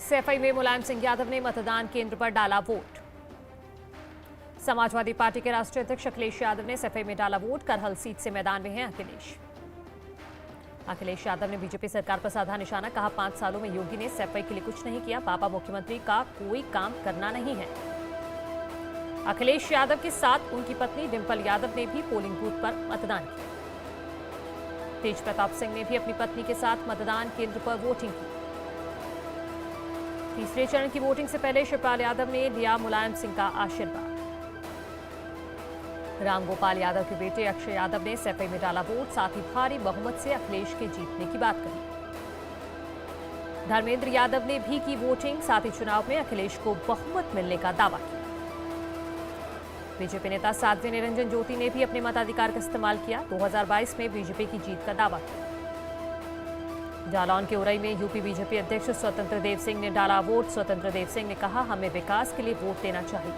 सैफई में मुलायम सिंह यादव ने मतदान केंद्र पर डाला वोट। समाजवादी पार्टी के राष्ट्रीय अध्यक्ष अखिलेश यादव ने सैफई में डाला वोट। करहल सीट से मैदान में हैं अखिलेश यादव ने बीजेपी सरकार पर साधा निशाना। कहा, 5 सालों में योगी ने सैफई के लिए कुछ नहीं किया। पापा मुख्यमंत्री का कोई काम करना नहीं है। अखिलेश यादव के साथ उनकी पत्नी डिंपल यादव ने भी पोलिंग बूथ पर मतदान किया। तेज प्रताप सिंह ने भी अपनी पत्नी के साथ मतदान केंद्र पर वोटिंग की। तीसरे चरण की वोटिंग से पहले शिवपाल यादव ने लिया मुलायम सिंह का आशीर्वाद। रामगोपाल यादव के बेटे अक्षय यादव ने सैफई में डाला वोट। साथ ही भारी बहुमत से अखिलेश के जीतने की बात कही। धर्मेंद्र यादव ने भी की वोटिंग। साथ ही चुनाव में अखिलेश को बहुमत मिलने का दावा किया। बीजेपी नेता साध्वी निरंजन ज्योति ने भी अपने मताधिकार का इस्तेमाल किया। 2022 में बीजेपी की जीत का दावा किया। जालौन के उरई में यूपी बीजेपी अध्यक्ष स्वतंत्र देव सिंह ने डाला वोट। स्वतंत्र देव सिंह ने कहा, हमें विकास के लिए वोट देना चाहिए।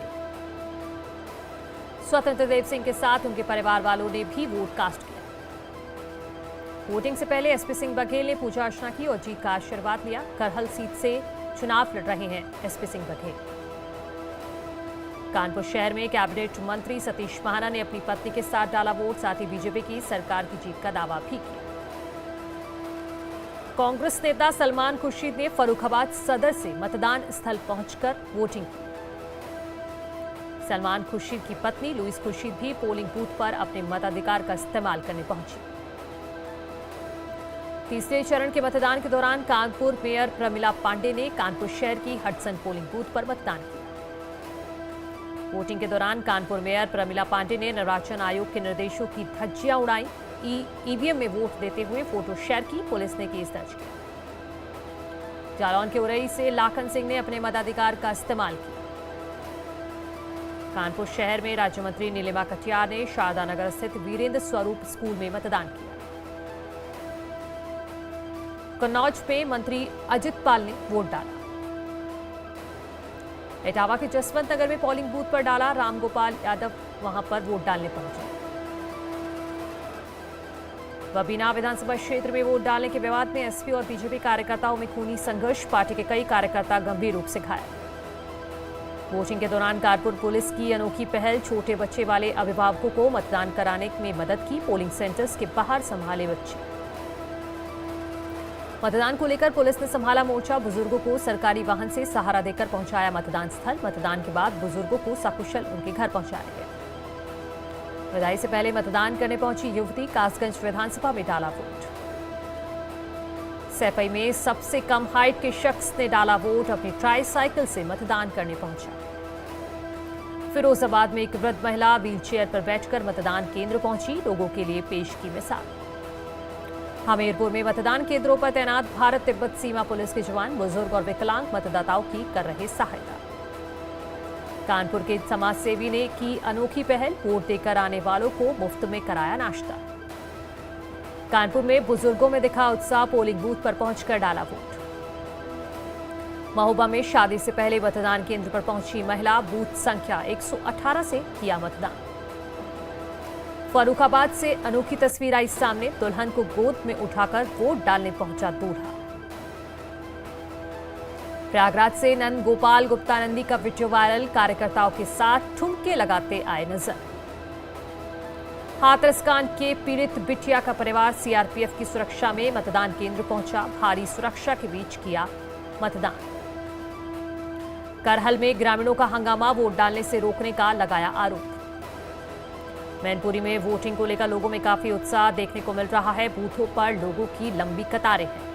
स्वतंत्र देव सिंह के साथ उनके परिवार वालों ने भी वोट कास्ट किया। वोटिंग से पहले एसपी सिंह बघेल ने पूजा अर्चना की और जीत का आशीर्वाद लिया। करहल सीट से चुनाव लड़ रहे हैं एसपी सिंह बघेल। कानपुर शहर में कैबिनेट मंत्री सतीश महाना ने अपनी पत्नी के साथ डाला वोट। साथ ही बीजेपी की सरकार की जीत का दावा भी किया। कांग्रेस नेता सलमान खुर्शीद ने फर्रुखाबाद सदर से मतदान स्थल पहुंचकर वोटिंग की। सलमान खुर्शीद की पत्नी लुईस खुर्शीद भी पोलिंग बूथ पर अपने मताधिकार का इस्तेमाल करने पहुंची। तीसरे चरण के मतदान के दौरान कानपुर मेयर प्रमिला पांडे ने कानपुर शहर की हडसन पोलिंग बूथ पर मतदान किया। वोटिंग के दौरान कानपुर मेयर प्रमिला पांडे ने निर्वाचन आयोग के निर्देशों की धज्जियां उड़ाई। ईवीएम में वोट देते हुए फोटो शेयर की। पुलिस ने केस दर्ज किया। जालौन के उरई से लाखन सिंह ने अपने मताधिकार का इस्तेमाल किया। कानपुर शहर में राज्य मंत्री नीलिमा कटियार ने शारदा नगर स्थित वीरेंद्र स्वरूप स्कूल में मतदान किया। कन्नौज में मंत्री अजित पाल ने वोट डाला। इटावा के जसवंत नगर में पोलिंग बूथ पर डाला। रामगोपाल यादव वहां पर वोट डालने पहुंचे। बबीना विधानसभा क्षेत्र में वोट डालने के विवाद में एसपी और बीजेपी कार्यकर्ताओं में खूनी संघर्ष। पार्टी के कई कार्यकर्ता गंभीर रूप से घायल। वोटिंग के दौरान कानपुर पुलिस की अनोखी पहल। छोटे बच्चे वाले अभिभावकों को मतदान कराने में मदद की। पोलिंग सेंटर्स के बाहर संभाले बच्चे। मतदान को लेकर पुलिस ने संभाला मोर्चा। बुजुर्गों को सरकारी वाहन से सहारा देकर पहुंचाया मतदान स्थल। मतदान के बाद बुजुर्गों को सकुशल उनके घर पहुंचाया गया। विदाई से पहले मतदान करने पहुंची युवती कासगंज विधानसभा में डाला वोट। सैफई में सबसे कम हाइट के शख्स ने डाला वोट। अपनी ट्राईसाइकिल से मतदान करने पहुंचा। फिरोजाबाद में एक वृद्ध महिला व्हीलचेयर पर बैठकर मतदान केंद्र पहुंची। लोगों के लिए पेश की मिसाल। हमीरपुर में मतदान केंद्रों पर तैनात भारत तिब्बत सीमा पुलिस के जवान बुजुर्ग और विकलांग मतदाताओं की कर रहे सहायता। कानपुर के समाजसेवी ने की अनोखी पहल। वोट देकर आने वालों को मुफ्त में कराया नाश्ता। कानपुर में बुजुर्गों में दिखा उत्साह। पोलिंग बूथ पर पहुंचकर डाला वोट। महोबा में शादी से पहले मतदान केंद्र पर पहुंची महिला। बूथ संख्या 118 से किया मतदान। फर्रुखाबाद से अनोखी तस्वीर आई सामने। दुल्हन को गोद में उठाकर वोट डालने पहुंचा दूल्हा। प्रयागराज से नंद गोपाल गुप्तानंदी का वीडियो वायरल। कार्यकर्ताओं के साथ ठुमके लगाते आए नजर। हाथरस कांड के पीड़ित बिटिया का परिवार सीआरपीएफ की सुरक्षा में मतदान केंद्र पहुंचा। भारी सुरक्षा के बीच किया मतदान। करहल में ग्रामीणों का हंगामा। वोट डालने से रोकने का लगाया आरोप। मैनपुरी में वोटिंग को लेकर लोगों में काफी उत्साह देखने को मिल रहा है। बूथों पर लोगों की लंबी कतारें हैं।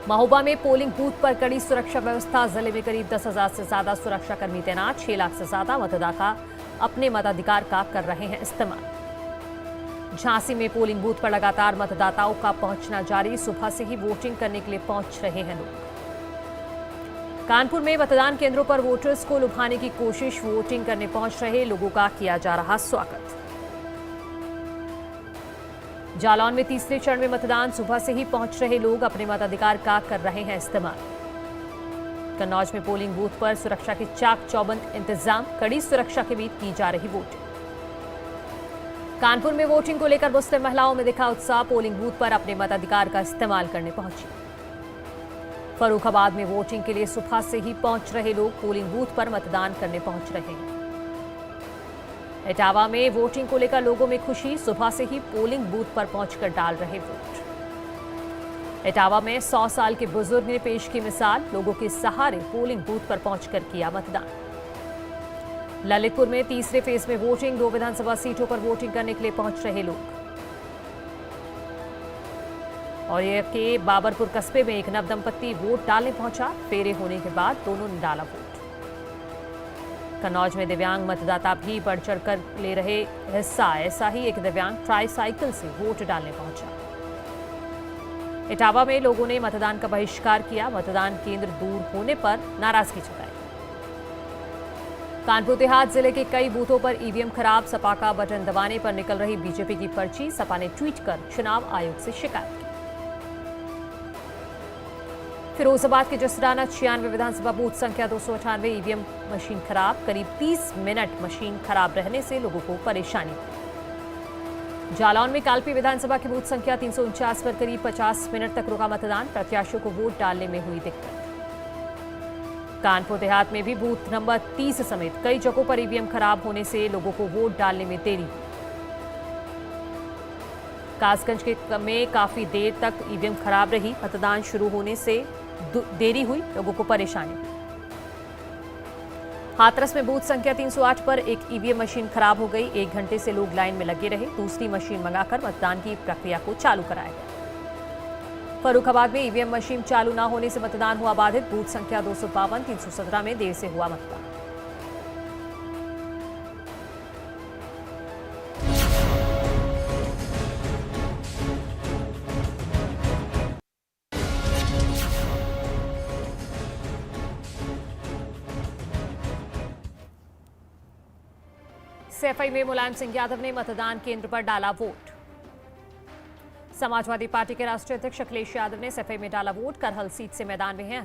महोबा में पोलिंग बूथ पर कड़ी सुरक्षा व्यवस्था। जिले में करीब 10,000 से ज्यादा सुरक्षाकर्मी तैनात। 6 लाख से ज्यादा मतदाता अपने मताधिकार का कर रहे हैं इस्तेमाल। झांसी में पोलिंग बूथ पर लगातार मतदाताओं का पहुंचना जारी। सुबह से ही वोटिंग करने के लिए पहुंच रहे हैं लोग। कानपुर में मतदान केंद्रों पर वोटर्स को लुभाने की कोशिश। वोटिंग करने पहुंच रहे लोगों का किया जा रहा स्वागत। जालौन में तीसरे चरण में मतदान। सुबह से ही पहुंच रहे लोग अपने मताधिकार का कर रहे हैं इस्तेमाल। कन्नौज में पोलिंग बूथ पर सुरक्षा के चाक चौबंद इंतजाम। कड़ी सुरक्षा के बीच की जा रही वोटिंग। कानपुर में वोटिंग को लेकर मुस्लिम महिलाओं में दिखा उत्साह। पोलिंग बूथ पर अपने मताधिकार का इस्तेमाल करने पहुंची। फर्रुखाबाद में वोटिंग के लिए सुबह से ही पहुंच रहे लोग पोलिंग बूथ पर मतदान करने पहुंच रहे हैं। इटावा में वोटिंग को लेकर लोगों में खुशी, सुबह से ही पोलिंग बूथ पर पहुंचकर डाल रहे वोट। इटावा में 100 साल के बुजुर्ग ने पेश की मिसाल, लोगों के सहारे पोलिंग बूथ पर पहुंचकर किया मतदान। ललितपुर में तीसरे फेज में वोटिंग, 2 विधानसभा सीटों पर वोटिंग करने के लिए पहुंच रहे लोग। और ये के बाबरपुर कस्बे में एक नवदंपति वोट डालने पहुंचा, फेरे होने के बाद दोनों ने डाला वोट। कन्नौज में दिव्यांग मतदाता भी बढ़ चढ़कर ले रहे हिस्सा, ऐसा ही एक दिव्यांग ट्राईसाइकिल से वोट डालने पहुंचा। इटावा में लोगों ने मतदान का बहिष्कार किया, मतदान केंद्र दूर होने पर नाराजगी जताई। कानपुर देहात जिले के कई बूथों पर ईवीएम खराब, सपा का बटन दबाने पर निकल रही बीजेपी की पर्ची, सपा ने ट्वीट कर चुनाव आयोग से शिकायत की। फिरोजाबाद के जसराना 96 विधानसभा बूथ संख्या 298 ईवीएम मशीन खराब, करीब 30 मिनट मशीन खराब रहने से लोगों को परेशानी हुई। जालौन में कालपी विधानसभा की बूथ संख्या 349 पर करीब 50 मिनट तक रुका मतदान, प्रत्याशियों को वोट डालने में हुई दिक्कत। कानपुर देहात में भी बूथ नंबर 30 समेत कई जगहों पर ईवीएम खराब होने से लोगों को वोट डालने में देरी हुई। कासगंज में काफी देर तक ईवीएम खराब रही, मतदान शुरू होने से देरी हुई, लोगों को परेशानी हुई। हाथरस में बूथ संख्या 308 पर एक ईवीएम मशीन खराब हो गई, 1 घंटे से लोग लाइन में लगे रहे, दूसरी मशीन मंगाकर मतदान की प्रक्रिया को चालू कराया गया। फर्रुखाबाद में ईवीएम मशीन चालू न होने से मतदान हुआ बाधित, बूथ संख्या 252, 317 में देर से हुआ मतदान। सैफई में मुलायम सिंह यादव ने मतदान केंद्र पर डाला वोट। समाजवादी पार्टी के राष्ट्रीय अध्यक्ष अखिलेश यादव ने सैफई में डाला वोट, करहल सीट से मैदान में हैं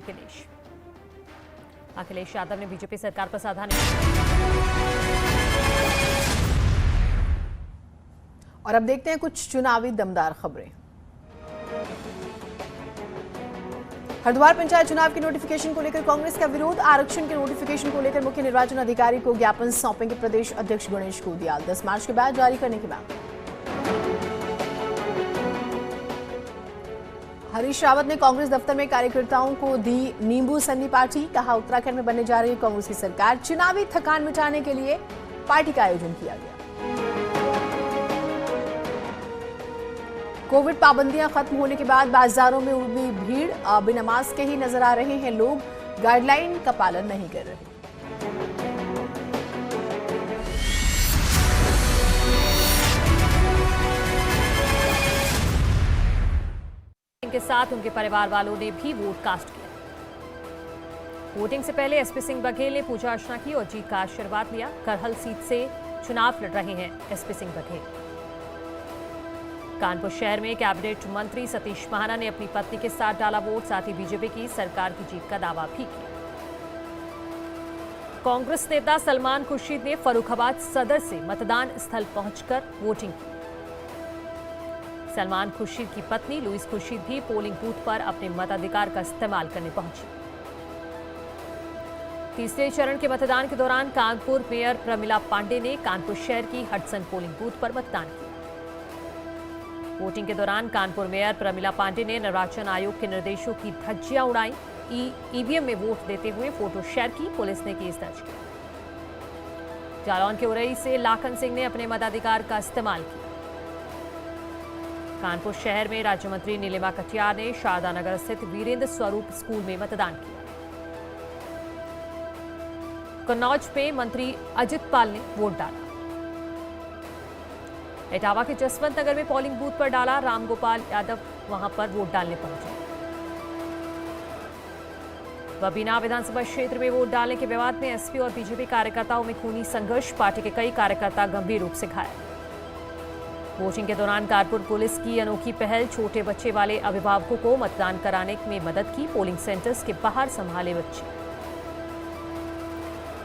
अखिलेश यादव ने बीजेपी सरकार पर साधा और अब देखते हैं कुछ चुनावी दमदार खबरें। हरिद्वार पंचायत चुनाव के नोटिफिकेशन को लेकर कांग्रेस का विरोध, आरक्षण के नोटिफिकेशन को लेकर मुख्य निर्वाचन अधिकारी को ज्ञापन सौंपेंगे प्रदेश अध्यक्ष गणेश कुदियाल, 10 मार्च के बाद जारी करने की मांग। हरीश रावत ने कांग्रेस दफ्तर में कार्यकर्ताओं को दी नींबू सन्नी पार्टी, कहा उत्तराखंड में बनने जा रही कांग्रेस की सरकार, चुनावी थकान मिटाने के लिए पार्टी का आयोजन किया गया। कोविड पाबंदियां खत्म होने के बाद बाजारों में उमड़ी भीड़, बिना मास्क के ही नजर आ रहे हैं लोग, गाइडलाइन का पालन नहीं कर रहे। इनके साथ उनके परिवार वालों ने भी वोट कास्ट किया। वोटिंग से पहले एसपी सिंह बघेल ने पूजा अर्चना की और जीत का आशीर्वाद लिया। करहल सीट से चुनाव लड़ रहे हैं एसपी सिंह बघेल। कानपुर शहर में कैबिनेट मंत्री सतीश महाना ने अपनी पत्नी के साथ डाला वोट, साथ ही बीजेपी की सरकार की जीत का दावा भी किया। कांग्रेस नेता सलमान खुर्शीद ने फर्रुखाबाद सदर से मतदान स्थल पहुंचकर वोटिंग की। सलमान खुर्शीद की पत्नी लुइस खुर्शीद भी पोलिंग बूथ पर अपने मताधिकार का इस्तेमाल करने पहुंची। तीसरे चरण के मतदान के दौरान कानपुर मेयर प्रमिला पांडे ने कानपुर शहर की हडसन पोलिंग बूथ पर मतदान किया। वोटिंग के दौरान कानपुर मेयर प्रमिला पांडे ने निर्वाचन आयोग के निर्देशों की धज्जियां उड़ाई, ईवीएम में वोट देते हुए फोटो शेयर की, पुलिस ने केस दर्ज किया। जालौन के उरई से लाखन सिंह ने अपने मताधिकार का इस्तेमाल किया। कानपुर शहर में राज्य मंत्री नीलिमा कटियार ने शारदा नगर स्थित वीरेंद्र स्वरूप स्कूल में मतदान किया। कन्नौज में मंत्री अजित पाल ने वोट डाला। इटावा के जसवंत नगर में पोलिंग बूथ पर डाला, रामगोपाल यादव वहां पर वोट डालने पहुंचे। बबीना विधानसभा क्षेत्र में वोट डालने के विवाद में एसपी और बीजेपी कार्यकर्ताओं में खूनी संघर्ष, पार्टी के कई कार्यकर्ता गंभीर रूप से घायल। वोटिंग के दौरान कानपुर पुलिस की अनोखी पहल, छोटे बच्चे वाले अभिभावकों को मतदान कराने में मदद की, पोलिंग सेंटर्स के बाहर संभाले बच्चे।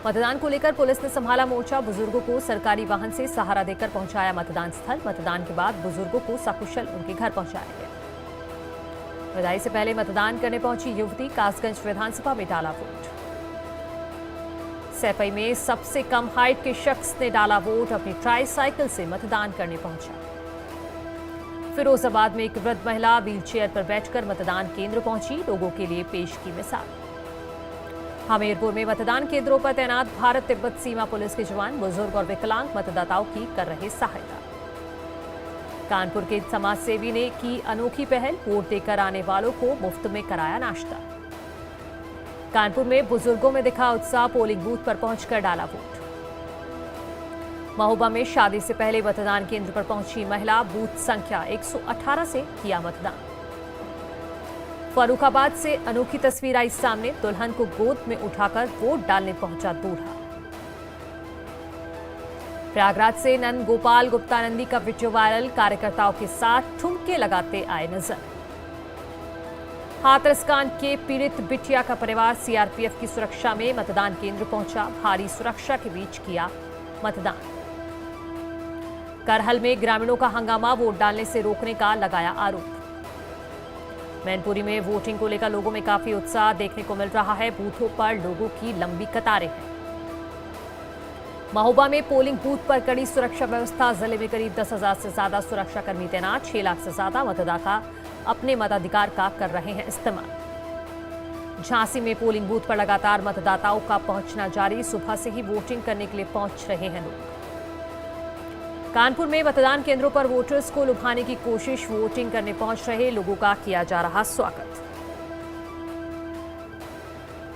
मतदान को लेकर पुलिस ने संभाला मोर्चा, बुजुर्गों को सरकारी वाहन से सहारा देकर पहुंचाया मतदान स्थल। मतदान के बाद बुजुर्गों को सकुशल उनके घर पहुंचाया गया। विदाई से पहले मतदान करने पहुंची युवती, कासगंज विधानसभा में डाला वोट। सैफई में सबसे कम हाइट के शख्स ने डाला वोट, अपनी ट्राईसाइकिल से मतदान करने पहुंचा। फिरोजाबाद में एक वृद्ध महिला व्हीलचेयर पर बैठकर मतदान केंद्र पहुंची, लोगों के लिए पेश की मिसाल। हमीरपुर में मतदान केंद्रों पर तैनात भारत तिब्बत सीमा पुलिस के जवान बुजुर्ग और विकलांग मतदाताओं की कर रहे सहायता। कानपुर के समाजसेवी ने की अनोखी पहल, वोट देकर आने वालों को मुफ्त में कराया नाश्ता। कानपुर में बुजुर्गों में दिखा उत्साह, पोलिंग बूथ पर पहुंचकर डाला वोट। महोबा में शादी से पहले मतदान केंद्र पर पहुंची महिला, बूथ संख्या 118 से किया मतदान। फर्रुखाबाद से अनोखी तस्वीर आई सामने, दुल्हन को गोद में उठाकर वोट डालने पहुंचा दूल्हा। प्रयागराज से नंद गोपाल गुप्तानंदी का वीडियो वायरल, कार्यकर्ताओं के साथ ठुमके लगाते आए नजर। हाथरस कांड के पीड़ित बिटिया का परिवार सीआरपीएफ की सुरक्षा में मतदान केंद्र पहुंचा, भारी सुरक्षा के बीच किया मतदान। करहल में ग्रामीणों का हंगामा, वोट डालने से रोकने का लगाया आरोप। मैनपुरी में वोटिंग को लेकर लोगों में काफी उत्साह देखने को मिल रहा है, बूथों पर लोगों की लंबी कतारें हैं। महोबा में पोलिंग बूथ पर कड़ी सुरक्षा व्यवस्था, जिले में करीब 10,000 से ज्यादा सुरक्षाकर्मी तैनात, 6 लाख से ज्यादा मतदाता अपने मताधिकार का कर रहे हैं इस्तेमाल। झांसी में पोलिंग बूथ पर लगातार मतदाताओं का पहुंचना जारी, सुबह से ही वोटिंग करने के लिए पहुंच रहे हैं लोग। कानपुर में मतदान केंद्रों पर वोटर्स को लुभाने की कोशिश, वोटिंग करने पहुंच रहे लोगों का किया जा रहा स्वागत।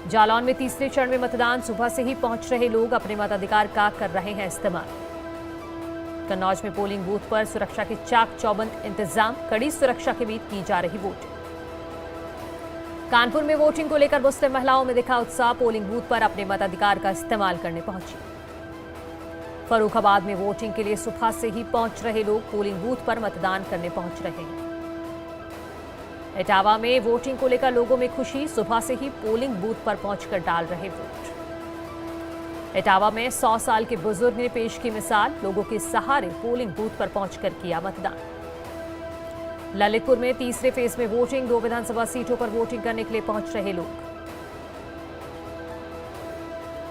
जालौन में तीसरे चरण में मतदान, सुबह से ही पहुंच रहे लोग अपने मताधिकार का कर रहे हैं इस्तेमाल। कन्नौज में पोलिंग बूथ पर सुरक्षा के चाक चौबंद इंतजाम, कड़ी सुरक्षा के बीच की जा रही वोटिंग। कानपुर में वोटिंग को लेकर मुस्लिम महिलाओं में दिखा उत्साह, पोलिंग बूथ पर अपने मताधिकार का इस्तेमाल करने पहुंची। फर्रुखाबाद में वोटिंग के लिए सुबह से ही पहुंच रहे लोग पोलिंग बूथ पर मतदान करने पहुंच रहे हैं। इटावा में वोटिंग को लेकर लोगों में खुशी, सुबह से ही पोलिंग बूथ पर पहुंचकर डाल रहे वोट। इटावा में 100 साल के बुजुर्ग ने पेश की मिसाल, लोगों के सहारे पोलिंग बूथ पर पहुंचकर किया मतदान। ललितपुर में तीसरे फेज में वोटिंग, 2 विधानसभा सीटों पर वोटिंग करने के लिए पहुंच रहे लोग।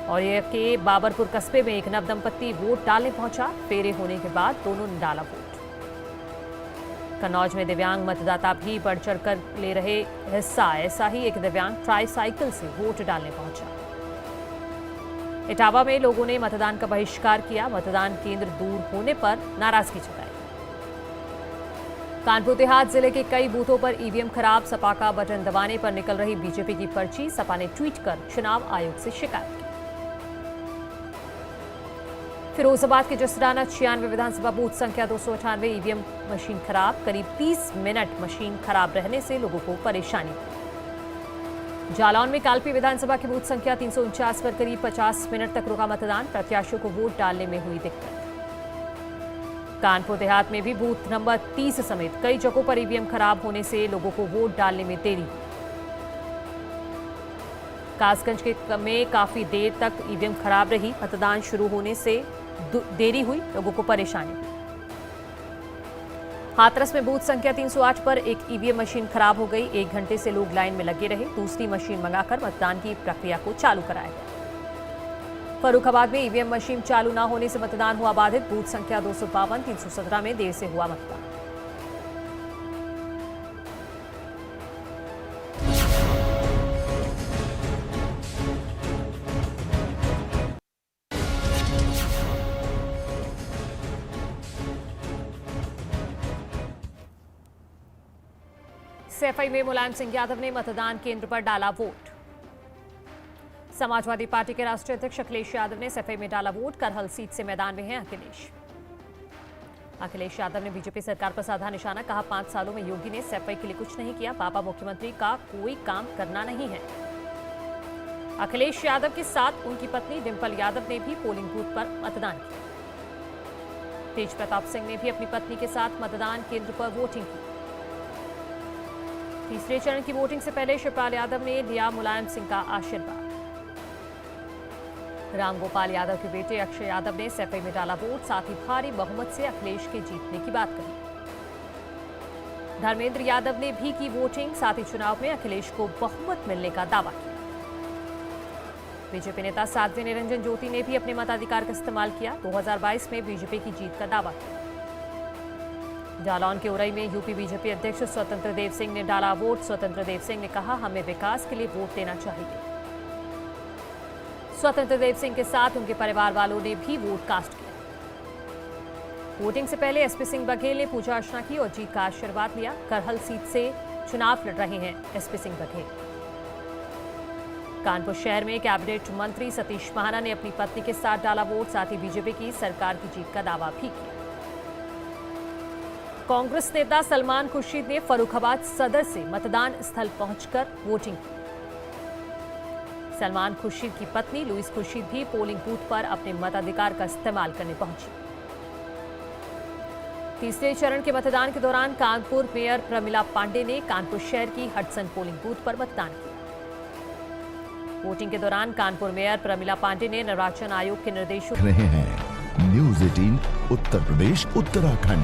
और यह के बाबरपुर कस्बे में एक नवदंपति वोट डालने पहुंचा, फेरे होने के बाद दोनों ने डाला वोट। कन्नौज में दिव्यांग मतदाता भी बढ़ चढ़कर ले रहे हिस्सा, ऐसा ही एक दिव्यांग ट्राईसाइकिल से वोट डालने पहुंचा। इटावा में लोगों ने मतदान का बहिष्कार किया, मतदान केंद्र दूर होने पर नाराजगी जताई। कानपुर देहात जिले के कई बूथों पर ईवीएम खराब, सपा का बटन दबाने पर निकल रही बीजेपी की पर्ची, सपा ने ट्वीट कर चुनाव आयोग से शिकायत की। फिरोजाबाद के जसराना 96 विधानसभा बूथ संख्या 298 ईवीएम मशीन खराब, करीब 30 मिनट मशीन खराब रहने से लोगों को परेशानी हुई। जालौन में कालपी विधानसभा की बूथ संख्या 349 पर करीब 50 मिनट तक रुका मतदान, प्रत्याशियों को वोट डालने में हुई दिक्कत। कानपुर देहात में भी बूथ नंबर 30 समेत कई जगहों पर ईवीएम खराब होने से लोगों को वोट डालने में देरी हुई। कासगंज में काफी देर तक ईवीएम खराब रही, मतदान शुरू होने से देरी हुई, लोगों को परेशानी हुई। हाथरस में बूथ संख्या 308 पर एक ईवीएम मशीन खराब हो गई, 1 घंटे से लोग लाइन में लगे रहे, दूसरी मशीन मंगाकर मतदान की प्रक्रिया को चालू कराया गया। फर्रुखाबाद में ईवीएम मशीन चालू न होने से मतदान हुआ बाधित, बूथ संख्या 252, 317 में देर से हुआ मतदान। सैफई में मुलायम सिंह यादव ने मतदान केंद्र पर डाला वोट। समाजवादी पार्टी के राष्ट्रीय अध्यक्ष अखिलेश यादव ने सैफई में डाला वोट। करहल सीट से मैदान में हैं अखिलेश यादव ने बीजेपी सरकार पर साधा निशाना, कहा 5 सालों में योगी ने सैफई के लिए कुछ नहीं किया, पापा मुख्यमंत्री का कोई काम करना नहीं है। अखिलेश यादव के साथ उनकी पत्नी डिंपल यादव ने भी पोलिंग बूथ पर मतदान किया। तेज प्रताप सिंह ने भी अपनी पत्नी के साथ मतदान केंद्र पर वोटिंग की। तीसरे चरण की वोटिंग से पहले शिवपाल यादव ने लिया मुलायम सिंह का आशीर्वाद। रामगोपाल यादव के बेटे अक्षय यादव ने सैफई में डाला वोट, साथ ही भारी बहुमत से अखिलेश के जीतने की बात कही। धर्मेंद्र यादव ने भी की वोटिंग, साथ ही चुनाव में अखिलेश को बहुमत मिलने का दावा किया। बीजेपी नेता साध्वी निरंजन ज्योति ने भी अपने मताधिकार का इस्तेमाल किया। 2022 में बीजेपी की जीत का दावा किया। जालौन के उरई में यूपी बीजेपी अध्यक्ष स्वतंत्र देव सिंह ने डाला वोट। स्वतंत्र देव सिंह ने कहा, हमें विकास के लिए वोट देना चाहिए। स्वतंत्र देव सिंह के साथ उनके परिवार वालों ने भी वोट कास्ट किया। वोटिंग से पहले एसपी सिंह बघेल ने पूजा अर्चना की और जीत का आशीर्वाद लिया। करहल सीट से चुनाव लड़ रहे हैं एसपी सिंह बघेल। कानपुर शहर में कैबिनेट मंत्री सतीश महाना ने अपनी पत्नी के साथ डाला वोट, साथ ही बीजेपी की सरकार की जीत का दावा भी किया। कांग्रेस नेता सलमान खुर्शीद ने फर्रुखाबाद सदर से मतदान स्थल पहुंचकर वोटिंग की। सलमान खुर्शीद की पत्नी लुइस खुर्शीद भी पोलिंग बूथ पर अपने मताधिकार का इस्तेमाल करने पहुंची। तीसरे चरण के मतदान के दौरान कानपुर मेयर प्रमिला पांडे ने कानपुर शहर की हडसन पोलिंग बूथ पर मतदान किया। वोटिंग के दौरान कानपुर मेयर प्रमिला पांडे ने निर्वाचन आयोग के निर्देशों रहे हैं न्यूज़ 18 उत्तर प्रदेश उत्तराखंड।